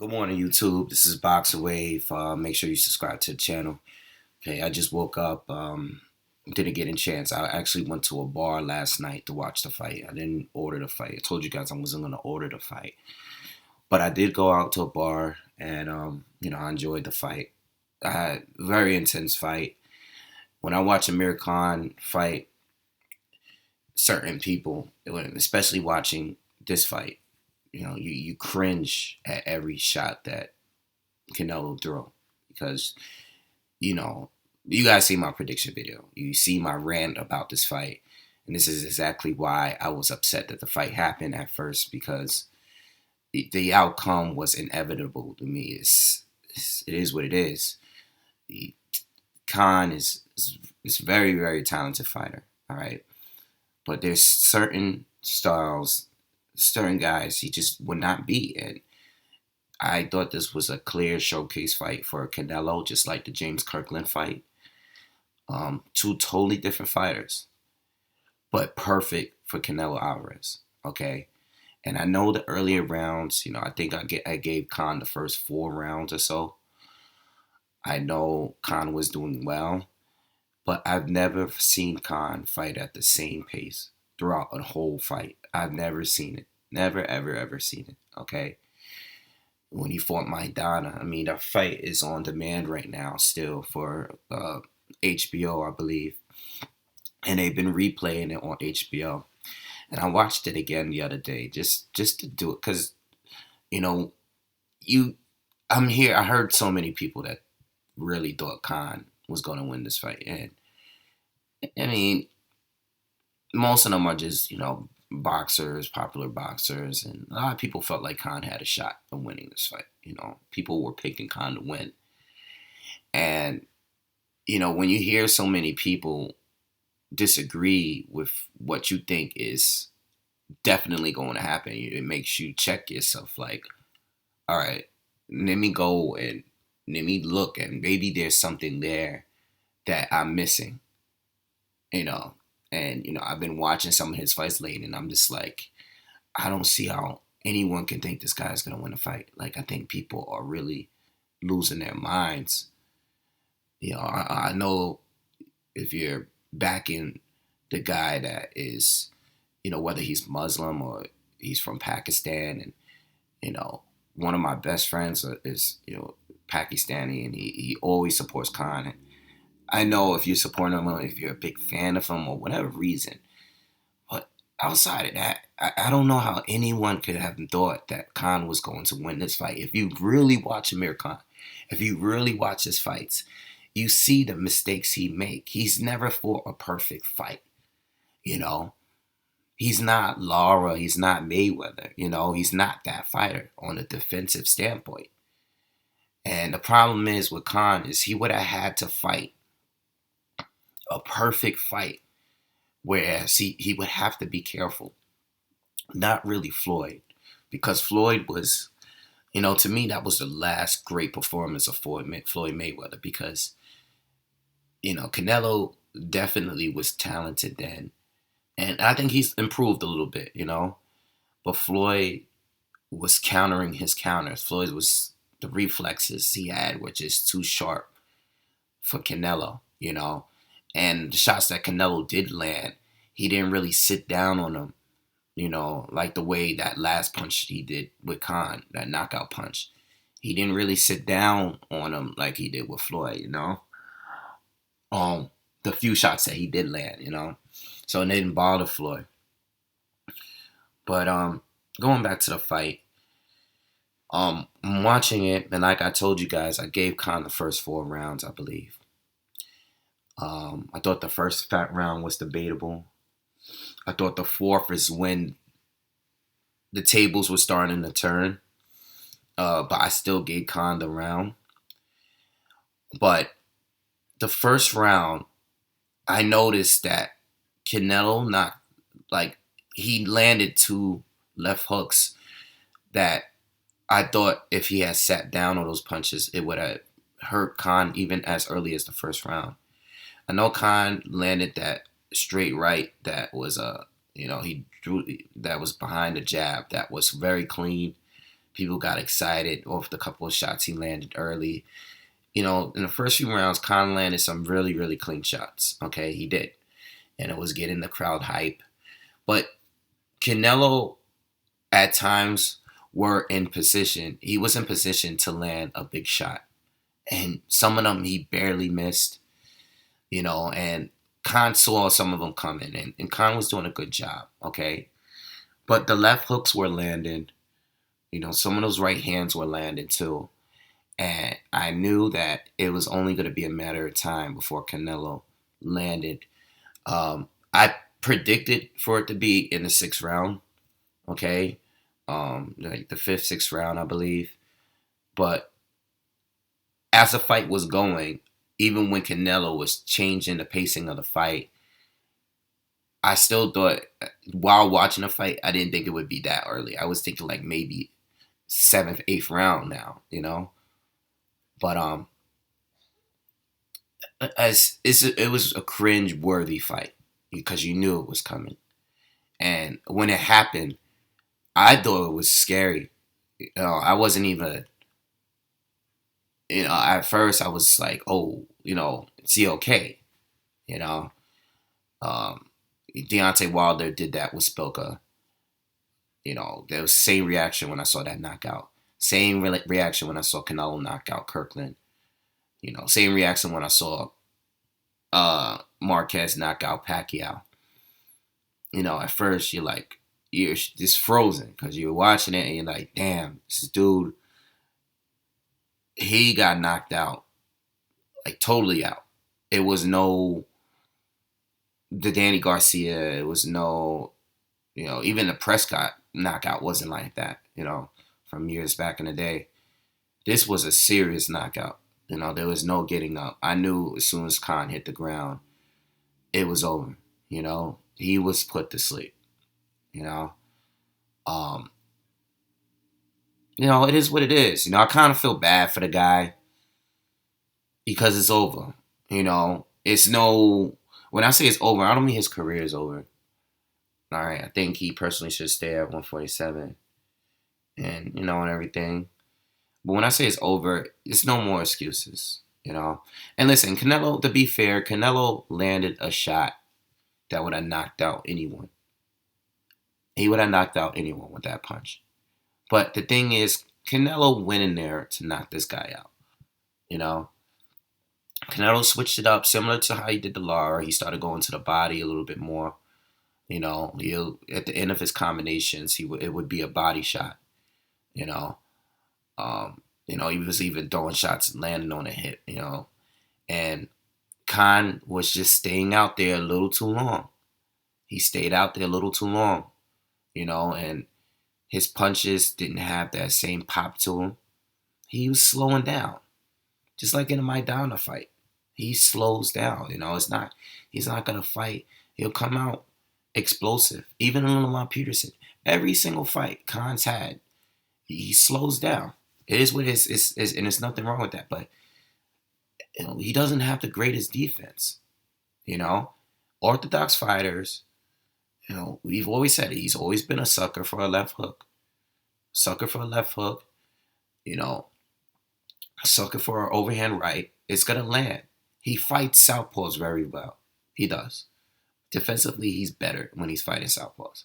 Good morning, YouTube. This is BoxingWave. Make sure you subscribe to the channel. Okay, I just woke up. Didn't get a chance. I actually went to a bar last night to watch the fight. I didn't order the fight. I told you guys I wasn't going to order the fight. But I did go out to a bar and, I enjoyed the fight. I had a very intense fight. When I watch Amir Khan fight certain people, especially watching this fight, you cringe at every shot that Canelo threw because, you know, you guys see my prediction video. You see my rant about this fight. And this is exactly why I was upset that the fight happened at first because the outcome was inevitable to me. It is what it is. Khan is very, very talented fighter, all right? But there's certain styles, certain guys he just would not beat. And I thought this was a clear showcase fight for Canelo, just like the James Kirkland fight. Two totally different fighters, but perfect for Canelo Alvarez. Okay, and I know the earlier rounds. I think I gave Khan the first 4 rounds or so. I know Khan was doing well, but I've never seen Khan fight at the same pace throughout a whole fight. I've never seen it. Never, ever, ever seen it. Okay. When he fought Maidana. I mean, that fight is on demand right now still for HBO, I believe. And they've been replaying it on HBO. And I watched it again the other day just to do it because, you know, I'm here. I heard so many people that really thought Khan was going to win this fight. And, I mean, most of them are just, boxers, popular boxers, and a lot of people felt like Khan had a shot of winning this fight. People were picking Khan to win. And, when you hear so many people disagree with what you think is definitely going to happen, it makes you check yourself like, all right, let me go and let me look, and maybe there's something there that I'm missing, And, I've been watching some of his fights lately, and I'm just like, I don't see how anyone can think this guy's going to win a fight. Like, I think people are really losing their minds. I know if you're backing the guy that is, whether he's Muslim or he's from Pakistan, and, one of my best friends is, Pakistani, and he always supports Khan. And I know if you support him or if you're a big fan of him or whatever reason, but outside of that, I don't know how anyone could have thought that Khan was going to win this fight. If you really watch Amir Khan, if you really watch his fights, you see the mistakes he make. He's never fought a perfect fight, He's not Lara, he's not Mayweather, he's not that fighter on a defensive standpoint. And the problem is with Khan is he would have had to fight a perfect fight, whereas he would have to be careful. Not really Floyd, because Floyd was, to me, that was the last great performance of Floyd Mayweather, because, Canelo definitely was talented then, and I think he's improved a little bit, but Floyd was countering his counters. Floyd was, the reflexes he had were just too sharp for Canelo, And the shots that Canelo did land, he didn't really sit down on them, like the way that last punch he did with Khan, that knockout punch. He didn't really sit down on him like he did with Floyd, The few shots that he did land, So it didn't bother Floyd. But going back to the fight, I'm watching it, and like I told you guys, I gave Khan the first 4 rounds, I believe. I thought the first round was debatable. I thought the fourth is when the tables were starting to turn. But I still gave Khan the round. But the first round, I noticed that Canelo he landed 2 left hooks that I thought if he had sat down on those punches, it would have hurt Khan even as early as the first round. I know Khan landed that straight right that was he drew, that was behind the jab, that was very clean. People got excited off the couple of shots he landed early. In the first few rounds, Khan landed some really, really clean shots. Okay, he did. And it was getting the crowd hype. But Canelo, at times, were in position. He was in position to land a big shot. And some of them he barely missed, and Khan saw some of them coming. And Khan was doing a good job, okay? But the left hooks were landing. Some of those right hands were landing too. And I knew that it was only going to be a matter of time before Canelo landed. I predicted for it to be in the 6th round, okay? Like the 5th, 6th round, I believe. But as the fight was going, even when Canelo was changing the pacing of the fight, I still thought, while watching the fight, I didn't think it would be that early. I was thinking like maybe 7th, 8th round now, But it was a cringe-worthy fight because you knew it was coming. And when it happened, I thought it was scary. I wasn't even, at first I was like, oh, is he okay? Deontay Wilder did that with Spilka. There was same reaction when I saw that knockout. Same reaction when I saw Canelo knock out Kirkland. Same reaction when I saw Marquez knock out Pacquiao. At first you're just frozen because you're watching it and you're like, damn, this dude, he got knocked out, like totally out. It was no the Danny Garcia. It was no, even the Prescott knockout wasn't like that, from years back in the day. This was a serious knockout. There was no getting up. I knew as soon as Khan hit the ground, it was over. He was put to sleep. It is what it is. I kind of feel bad for the guy because it's over. It's no. When I say it's over, I don't mean his career is over. All right, I think he personally should stay at 147, and and everything. But when I say it's over, it's no more excuses. And listen, Canelo. To be fair, Canelo landed a shot that would have knocked out anyone. He would have knocked out anyone with that punch. But the thing is, Canelo went in there to knock this guy out. Canelo switched it up, similar to how he did the Lara. He started going to the body a little bit more. At the end of his combinations, it would be a body shot. He was even throwing shots and landing on a hip. And Khan was just staying out there a little too long. He stayed out there a little too long. And his punches didn't have that same pop to him. He was slowing down. Just like in a Maidana fight. He slows down. He's not going to fight. He'll come out explosive. Even in Lamont Peterson. Every single fight Khan's had, he slows down. It is what it is, and there's nothing wrong with that. But, he doesn't have the greatest defense. Orthodox fighters, we've always said it. He's always been a sucker for a left hook. Sucker for a left hook. A sucker for an overhand right. It's going to land. He fights southpaws very well. He does. Defensively, he's better when he's fighting southpaws.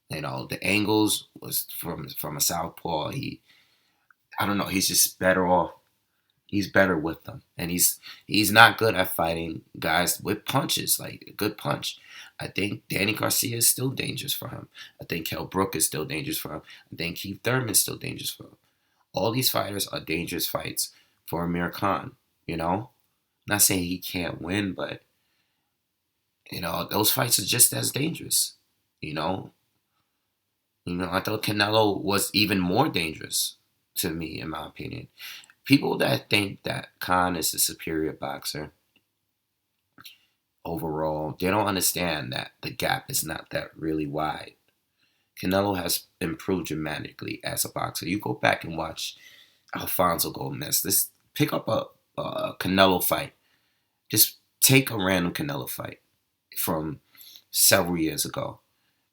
The angles was from a southpaw. I don't know. He's just better off. He's better with them. And he's not good at fighting guys with punches, like a good punch. I think Danny Garcia is still dangerous for him. I think Kell Brook is still dangerous for him. I think Keith Thurman is still dangerous for him. All these fighters are dangerous fights for Amir Khan, Not saying he can't win, but, those fights are just as dangerous, I thought Canelo was even more dangerous to me, in my opinion. People that think that Khan is a superior boxer overall, they don't understand that the gap is not that really wide. Canelo has improved dramatically as a boxer. You go back and watch Alfonso Gomez. Let's pick up a Canelo fight. Just take a random Canelo fight from several years ago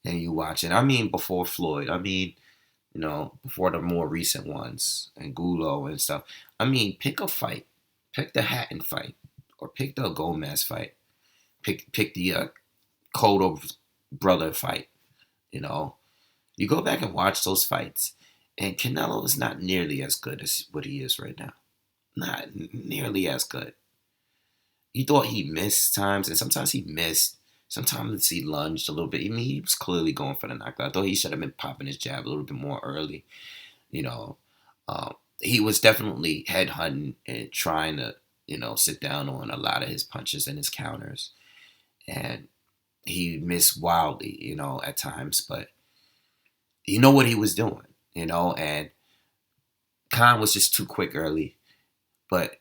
and you watch it. I mean before Floyd. I mean before the more recent ones and Gulo and stuff. I mean, pick a fight. Pick the Hatton fight. Or pick the Gomez fight. Pick the Cotto brother fight. You know, you go back and watch those fights, and Canelo is not nearly as good as what he is right now. Not nearly as good. You thought he missed times, and sometimes he missed. Sometimes he lunged a little bit. I mean, he was clearly going for the knockout. I thought he should have been popping his jab a little bit more early. You know, he was definitely headhunting and trying to, sit down on a lot of his punches and his counters. And he missed wildly, at times. But you know what he was doing, and Khan was just too quick early. But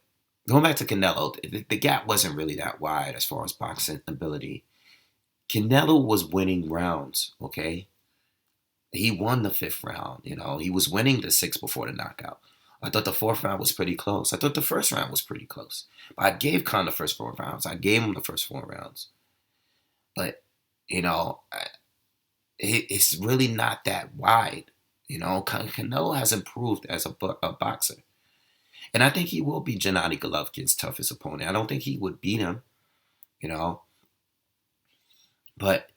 going back to Canelo, the gap wasn't really that wide as far as boxing ability. Canelo was winning rounds, okay? He won the 5th round, He was winning the 6th before the knockout. I thought the 4th round was pretty close. I thought the 1st round was pretty close. But I gave Khan the first 4 rounds. I gave him the first 4 rounds. But, it's really not that wide. Canelo has improved as a boxer. And I think he will be Gennady Golovkin's toughest opponent. I don't think he would beat him, But,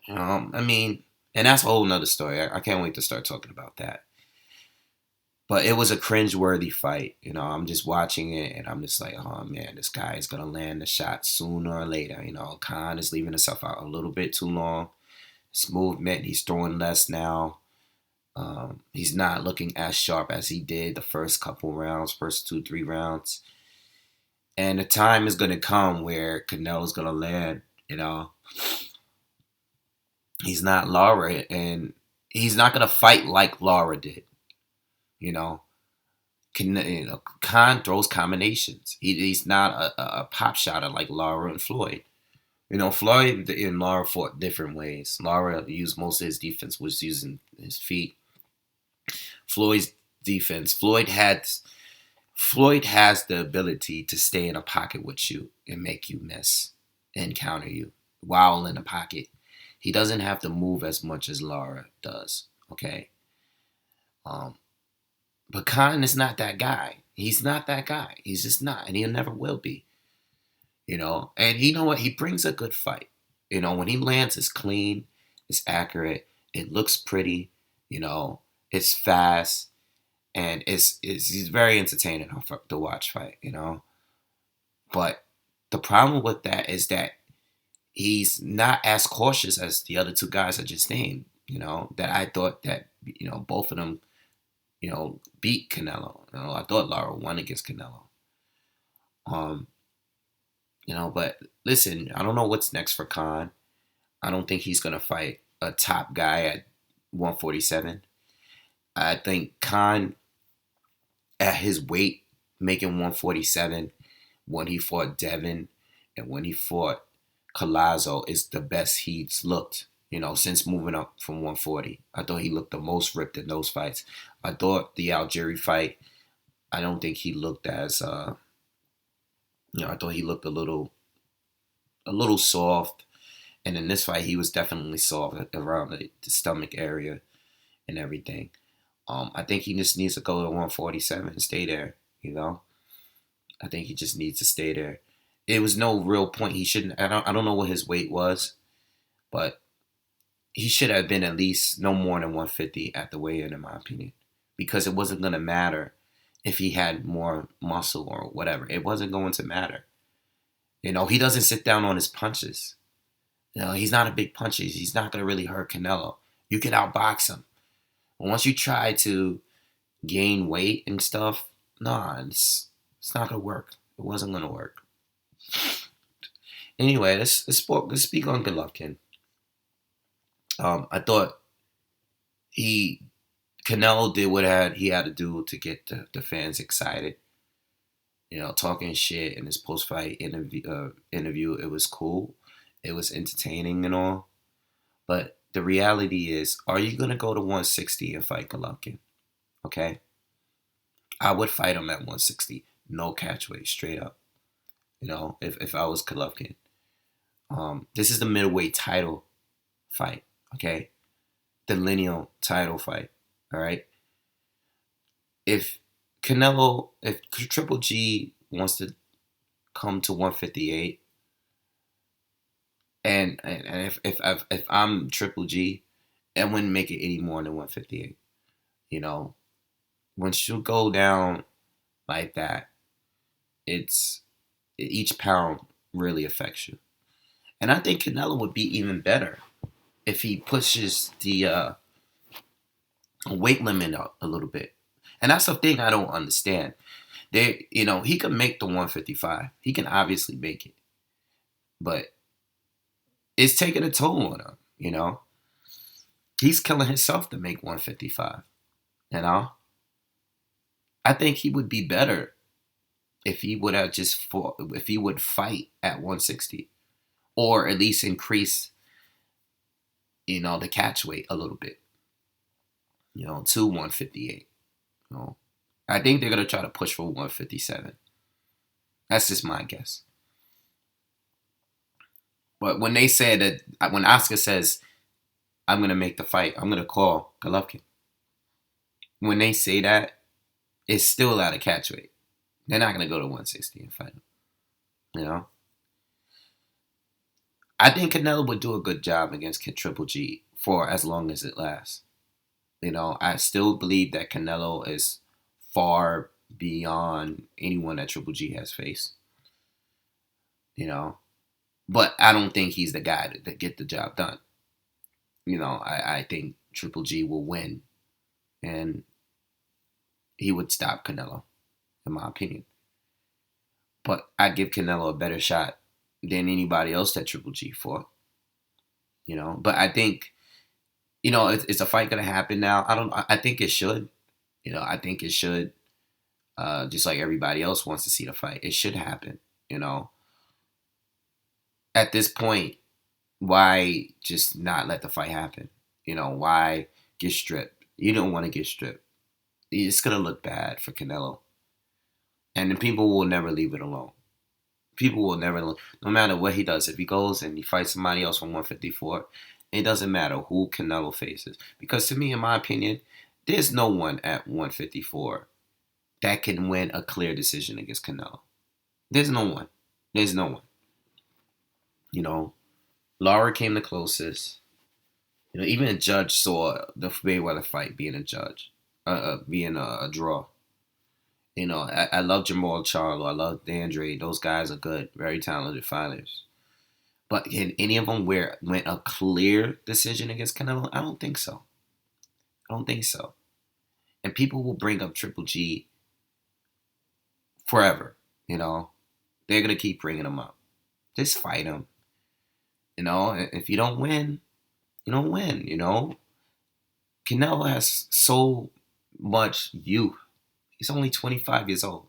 I mean, and that's a whole nother story. I can't wait to start talking about that. But it was a cringe-worthy fight. I'm just watching it, and I'm just like, oh, man, this guy is going to land the shot sooner or later. Khan is leaving himself out a little bit too long. His movement, he's throwing less now. He's not looking as sharp as he did the first couple rounds, first 2-3 rounds. And the time is going to come where Canelo's going to land, He's not Lara, and he's not going to fight like Lara did. Khan throws combinations. He's not a pop shotter like Lara and Floyd. Floyd and Lara fought different ways. Lara used most of his defense was using his feet. Floyd's defense. Floyd has the ability to stay in a pocket with you and make you miss and counter you while in the pocket. He doesn't have to move as much as Lara does. Okay. But Khan is not that guy. He's not that guy. He's just not, and he never will be. And you know what? He brings a good fight. When he lands, it's clean, it's accurate, it looks pretty. It's fast, and he's very entertaining to watch fight. But the problem with that is that he's not as cautious as the other 2 guys I just named. That I thought that both of them beat Canelo. I thought Lara won against Canelo. But listen, I don't know what's next for Khan. I don't think he's going to fight a top guy at 147. I think Khan, at his weight, making 147, when he fought Devin and when he fought Collazo, is the best he's looked, since moving up from 140. I thought he looked the most ripped in those fights. I thought the Algieri fight, I don't think he looked as, I thought he looked a little soft. And in this fight, he was definitely soft around the stomach area and everything. I think he just needs to go to 147 and stay there, I think he just needs to stay there. It was no real point. He shouldn't, I don't know what his weight was, but he should have been at least no more than 150 at the weigh-in my opinion. Because it wasn't going to matter if he had more muscle or whatever. It wasn't going to matter. He doesn't sit down on his punches. He's not a big puncher. He's not going to really hurt Canelo. You can outbox him. But once you try to gain weight and stuff, it's not going to work. It wasn't going to work. Anyway, let's speak on Golovkin. I thought Canelo did what he had to do to get the fans excited. Talking shit in his post-fight interview. It was cool. It was entertaining and all. But the reality is, are you going to go to 160 and fight Golovkin? Okay? I would fight him at 160. No catch weight, straight up. If I was Golovkin. This is the middleweight title fight. Okay? the lineal title fight. All right. If if Triple G wants to come to 158, and if I'm Triple G, I wouldn't make it any more than 158. You know, once you go down like that, it's each pound really affects you. And I think Canelo would be even better if he pushes the weight limit up a little bit. And that's the thing I don't understand. He can make the 155. He can obviously make it, but it's taking a toll on him. He's killing himself to make 155. You know, I think he would be better if he would have just fought, if he would fight at 160, or at least increase, the catch weight a little bit, to 158. I think they're gonna try to push for 157. That's just my guess. But when they say that, when Oscar says, "I'm gonna make the fight, I'm gonna call Golovkin," when they say that, it's still out of catch weight. They're not gonna go to 160 and fight him. I think Canelo would do a good job against Triple G for as long as it lasts. I still believe that Canelo is far beyond anyone that Triple G has faced. But I don't think he's the guy to get the job done. I think Triple G will win, and he would stop Canelo, in my opinion. But I give Canelo a better shot than anybody else that Triple G fought. But I think, is a fight gonna happen now? I think it should. I think it should. Just like everybody else wants to see the fight, it should happen. At this point, why just not let the fight happen? Why get stripped? You don't want to get stripped. It's gonna look bad for Canelo, and then people will never leave it alone. People will never, no matter what he does. If he goes and he fights somebody else from 154, it doesn't matter who Canelo faces. Because to me, in my opinion, there's no one at 154 that can win a clear decision against Canelo. There's no one. There's no one. Lara came the closest. Even a judge saw the Mayweather fight being a being a draw. I love Jamal Charlo. I love Dandre. Those guys are good, very talented fighters. But can any of them went a clear decision against Canelo? I don't think so. I don't think so. And people will bring up Triple G forever. They're gonna keep bringing him up. Just fight him. If you don't win, you don't win. Canelo has so much youth. He's only 25 years old.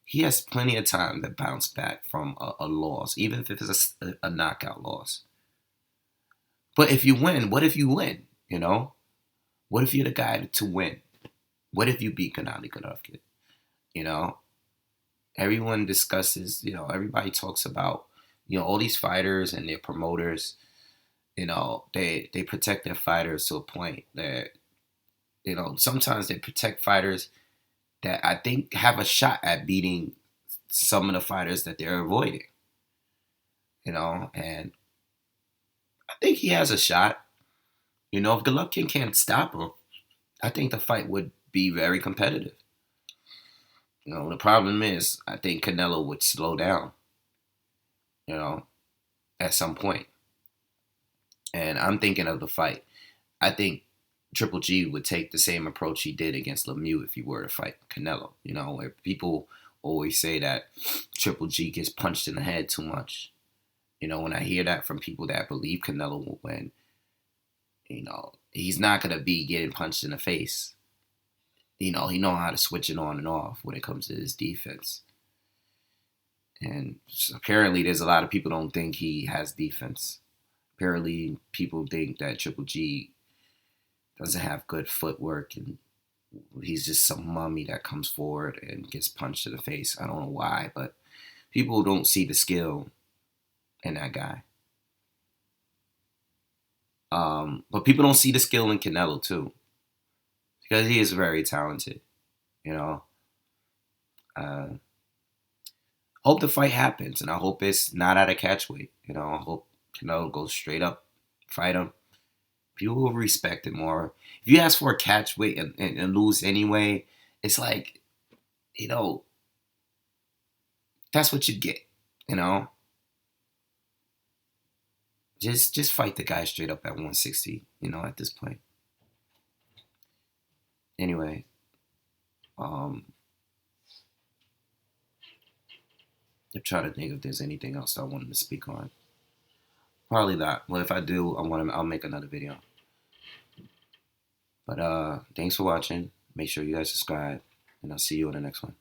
He has plenty of time to bounce back from a loss, even if it's a knockout loss. But if you win, what if you win? What if you're the guy to win? What if you beat Gennady Golovkin? Everyone discusses, everybody talks about, all these fighters and their promoters, they protect their fighters to a point that, sometimes they protect fighters that I think have a shot at beating some of the fighters that they're avoiding. And I think he has a shot. If Golovkin can't stop him, I think the fight would be very competitive. The problem is, I think Canelo would slow down, at some point. And I'm thinking of the fight. I think Triple G would take the same approach he did against Lemieux if he were to fight Canelo. Where people always say that Triple G gets punched in the head too much. When I hear that from people that believe Canelo will win, he's not going to be getting punched in the face. He knows how to switch it on and off when it comes to his defense. And apparently there's a lot of people don't think he has defense. Apparently people think that Triple G doesn't have good footwork and he's just some mummy that comes forward and gets punched in the face. I don't know why, but people don't see the skill in that guy. But people don't see the skill in Canelo too, because he is very talented. You know, uh, hope the fight happens, and I hope it's not at a catch weight. You know, I hope Canelo goes straight up, fight him. People will respect it more. If you ask for a catch weight and lose anyway, it's like, you know, that's what you get. You know, just fight the guy straight up at 160. You know, at this point. Anyway, um, I'm trying to think if there's anything else I wanted to speak on. Probably not. Well, if I do, I'll make another video. But thanks for watching. Make sure you guys subscribe, and I'll see you in the next one.